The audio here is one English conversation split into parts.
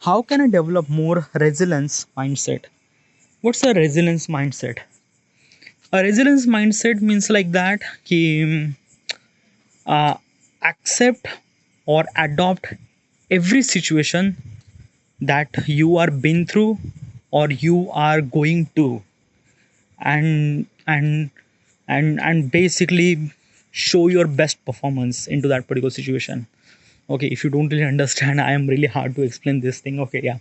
how can I develop more resilience mindset? What's a resilience mindset? A resilience mindset means like that ki, uh, accept or adopt every situation that you are been through or you are going to, and basically show your best performance into that particular situation. Okay, if you don't really understand, I am really hard to explain this thing. Okay, yeah.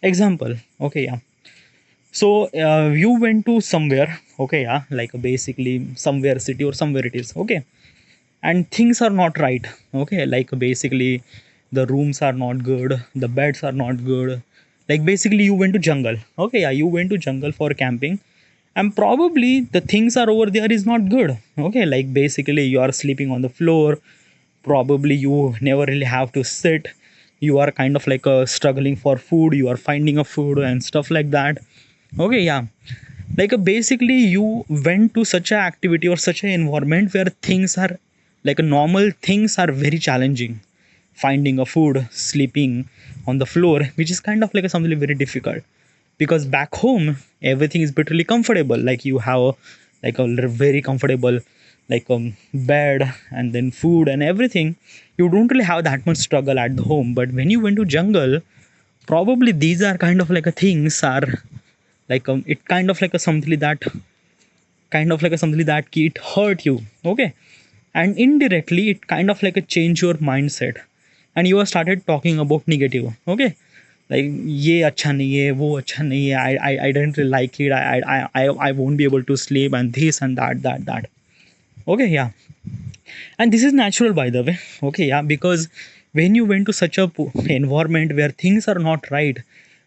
Example. Okay, yeah. So you went to somewhere. Okay, yeah, like basically somewhere city or somewhere it is. Okay, and things are not right. Okay, like basically the rooms are not good, the beds are not good. Like basically you went to jungle. Okay, yeah, you went to jungle for camping, and probably the things are over there is not good. Okay, like basically you are sleeping on the floor, probably you never really have to sit, you are kind of like struggling for food, you are finding a food and stuff like that. Okay, yeah, like basically you went to such a activity or such an environment where things are like a normal things are very challenging, finding a food, sleeping on the floor, which is kind of like something very difficult, because back home everything is bitterly comfortable, like you have like a very comfortable like bed and then food and everything. You don't really have that much struggle at the home, but when you went to jungle, probably these are kind of like a things are like it kind of like a something that it hurt you. Okay, and indirectly it kind of like a change your mindset, and you have started talking about negative. Okay, like ye acha nahi hai, wo acha nahi hai, I didn't really like it, I won't be able to sleep and this and that. Okay, yeah, and this is natural by the way. Okay, yeah, because when you went to such a environment where things are not right,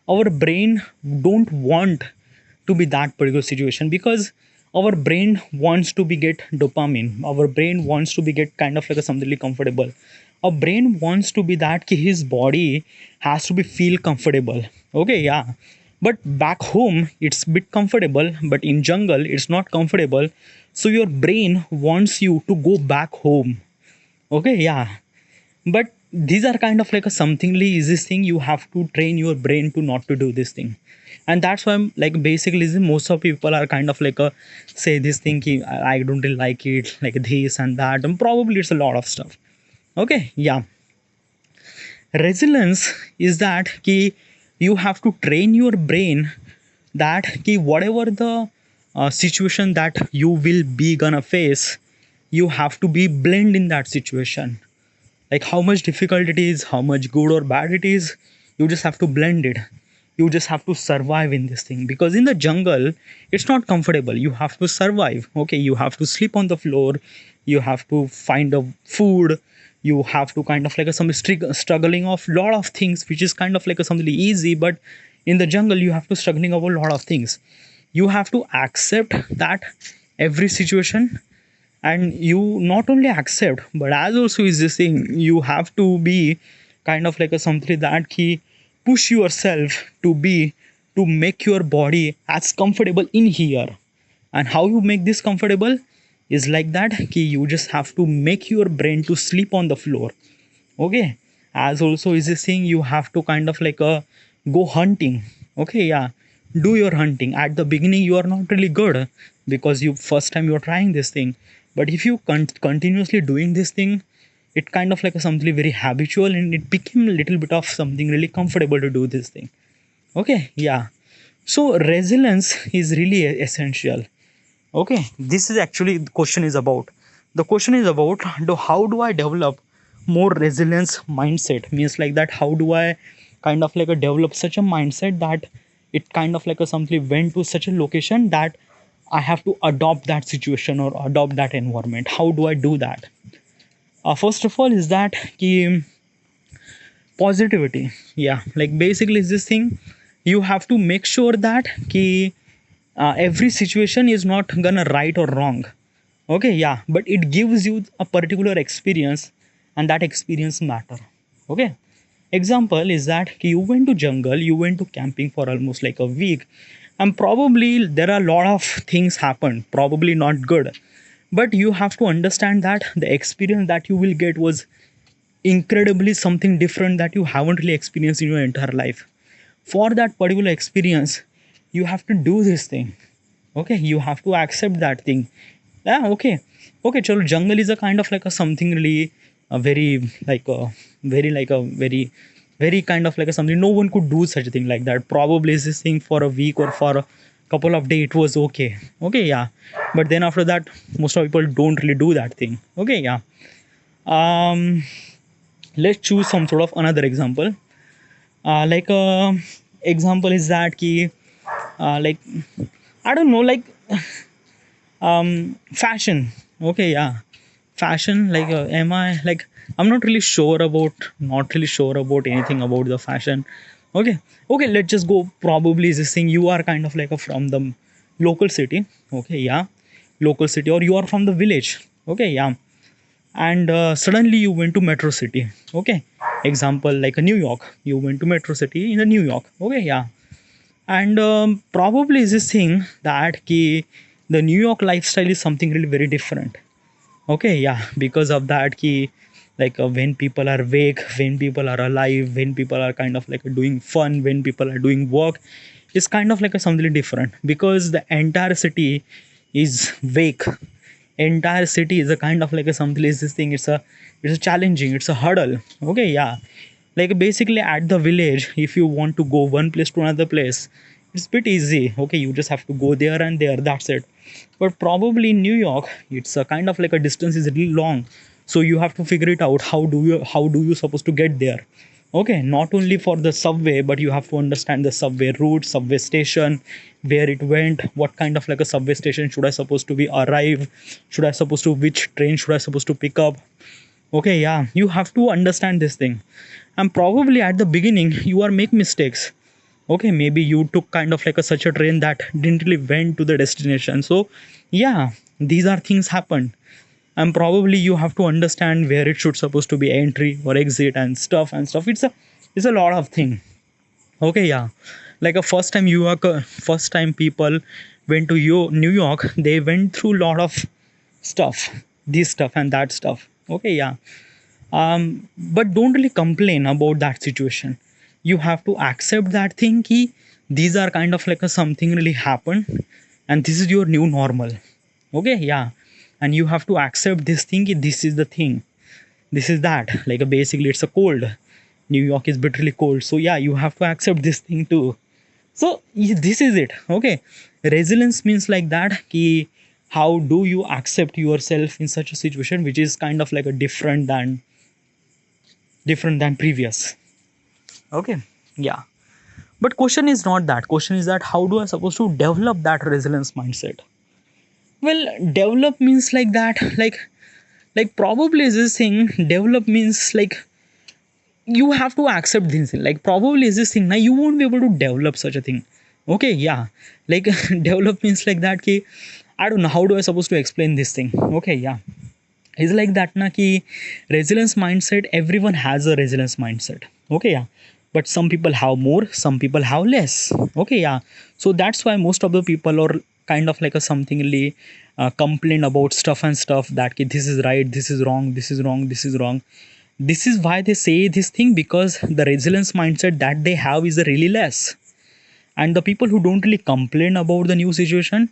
our brain don't want to be that particular situation, because our brain wants to be get dopamine, our brain wants to be get kind of like a something comfortable. Our brain wants to be that ki his body has to be feel comfortable. Okay, yeah, but back home it's bit comfortable, but in jungle it's not comfortable, so your brain wants you to go back home. Okay, yeah, but these are kind of like a somethingly easy thing, you have to train your brain to not to do this thing. And that's why like basically most of people are kind of like a say this thing ki, I don't really like it, like this and that, and probably it's a lot of stuff. Okay, yeah, resilience is that ki you have to train your brain that ki whatever the situation that you will be gonna face, you have to be blend in that situation. Like how much difficult it is, how much good or bad it is, you just have to blend it. You just have to survive in this thing, because in the jungle it's not comfortable, you have to survive. Okay, you have to sleep on the floor, you have to find a food, you have to kind of like a some struggling of lot of things, which is kind of like a something easy, but in the jungle you have to struggling over a lot of things. You have to accept that every situation, and you not only accept but as also is this thing, you have to be kind of like a something that key push yourself to be to make your body as comfortable in here. And how you make this comfortable is like that key, you just have to make your brain to sleep on the floor. Okay, as also is this thing, you have to kind of like go hunting. Okay, yeah, do your hunting. At the beginning you are not really good, because you first time you're trying this thing, but if you continuously doing this thing, it kind of like a something very habitual, and it became a little bit of something really comfortable to do this thing. Okay, yeah, so resilience is really essential. Okay, this is actually the question is about. The question is about how do I develop more resilience mindset? Means like that, how do I kind of like a develop such a mindset that it kind of like a simply went to such a location that I have to adopt that situation or adopt that environment. How do I do that? First of all, is that ki, positivity. Yeah, like basically is this thing, you have to make sure that ki, every situation is not gonna right or wrong. Okay, yeah, but it gives you a particular experience, and that experience matter. Okay, example is that you went to jungle, you went to camping for almost like a week, and probably there are a lot of things happened, probably not good, but you have to understand that the experience that you will get was incredibly something different that you haven't really experienced in your entire life. For that particular experience, you have to do this thing. Okay, you have to accept that thing. Yeah, okay. Okay, chalo, jungle is a kind of like a something really a very like a very kind of like a something no one could do such a thing like that. Probably is this thing for a week or for a couple of days it was okay. Okay, yeah. But then after that, most of people don't really do that thing. Okay, yeah. Um let's choose some sort of another example. Like example is that ki like I don't know, like fashion. Okay, yeah, fashion. Like am I like not really sure about anything about the fashion. Okay, okay, let's just go. Probably is this thing you are kind of like a from the local city. Okay, yeah, local city, or you are from the village. Okay, yeah, and suddenly you went to metro city. Okay, example like a New York, you went to metro city in the New York. Okay, yeah, and probably is this thing that ki the New York lifestyle is something really very different. Okay, yeah, because of that ki like when people are awake, when people are alive, when people are kind of like doing fun, when people are doing work, it's kind of like a something different because the entire city is wake. Entire city is a kind of like a something is this thing, it's a challenging, it's a hurdle. Okay, yeah, like basically at the village if you want to go one place to another place, it's a bit easy. Okay, you just have to go there and there, that's it. But probably in New York it's a kind of like a distance is really long, so you have to figure it out, how do you supposed to get there. Okay, not only for the subway, but you have to understand the subway route, subway station, where it went, what kind of like a subway station should I supposed to be arrive, should I supposed to, which train should I supposed to pick up. Okay, yeah, you have to understand this thing. And probably at the beginning you are make mistakes. Okay, maybe you took kind of like a such a train that didn't really went to the destination. So yeah, these are things happen. And probably you have to understand where it should supposed to be entry or exit and stuff. It's a lot of thing. Okay, yeah, like a first time you are first time people went to New York, they went through a lot of stuff, this stuff and that stuff. Okay, yeah. But don't really complain about that situation. You have to accept that thing ki these are kind of like a something really happened, and this is your new normal. Okay, yeah, and you have to accept this thing ki this is the thing, this is that, like basically it's a cold. New York is bitterly cold, so yeah, you have to accept this thing too. So this is it. Okay, resilience means like that ki how do you accept yourself in such a situation which is kind of like a different than previous. Okay, yeah, but question is not that. Question is that how do I supposed to develop that resilience mindset. Well, develop means like that, like probably is this thing, develop means like you have to accept this thing. Like probably is this thing now you won't be able to develop such a thing. Okay, yeah, like develop means like that ki I don't know how do I supposed to explain this thing. Okay, yeah, it's like that na ki resilience mindset, everyone has a resilience mindset. Okay, yeah, but some people have more, some people have less. Okay, yeah, so that's why most of the people are kind of like a something really complain about stuff and stuff that ki, this is right, this is wrong, this is wrong, this is wrong. This is why they say this thing, because the resilience mindset that they have is really less. And the people who don't really complain about the new situation,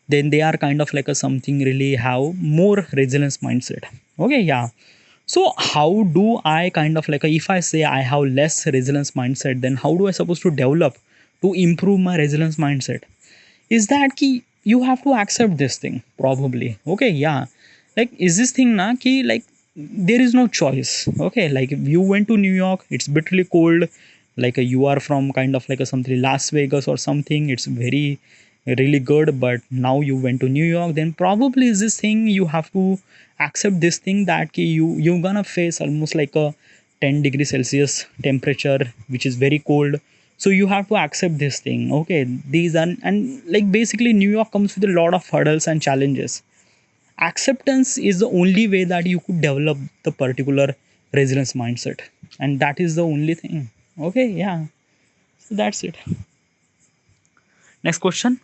then they are kind of like a something really have more resilience mindset. Okay, yeah, so how do I kind of like if I say I have less resilience mindset, then how do I supposed to develop to improve my resilience mindset? Is that key, you have to accept this thing probably. Okay, yeah, like is this thing na ki like there is no choice. Okay, like if you went to New York, it's bitterly cold, like you are from kind of like a something Las Vegas or something, it's very really good, but now you went to New York, then probably is this thing you have to accept this thing that ki you're gonna face almost like a 10 degrees Celsius temperature, which is very cold. So you have to accept this thing. Okay, these are, and like basically New York comes with a lot of hurdles and challenges. Acceptance is the only way that you could develop the particular resilience mindset, and that is the only thing. Okay, yeah, so that's it. Next question.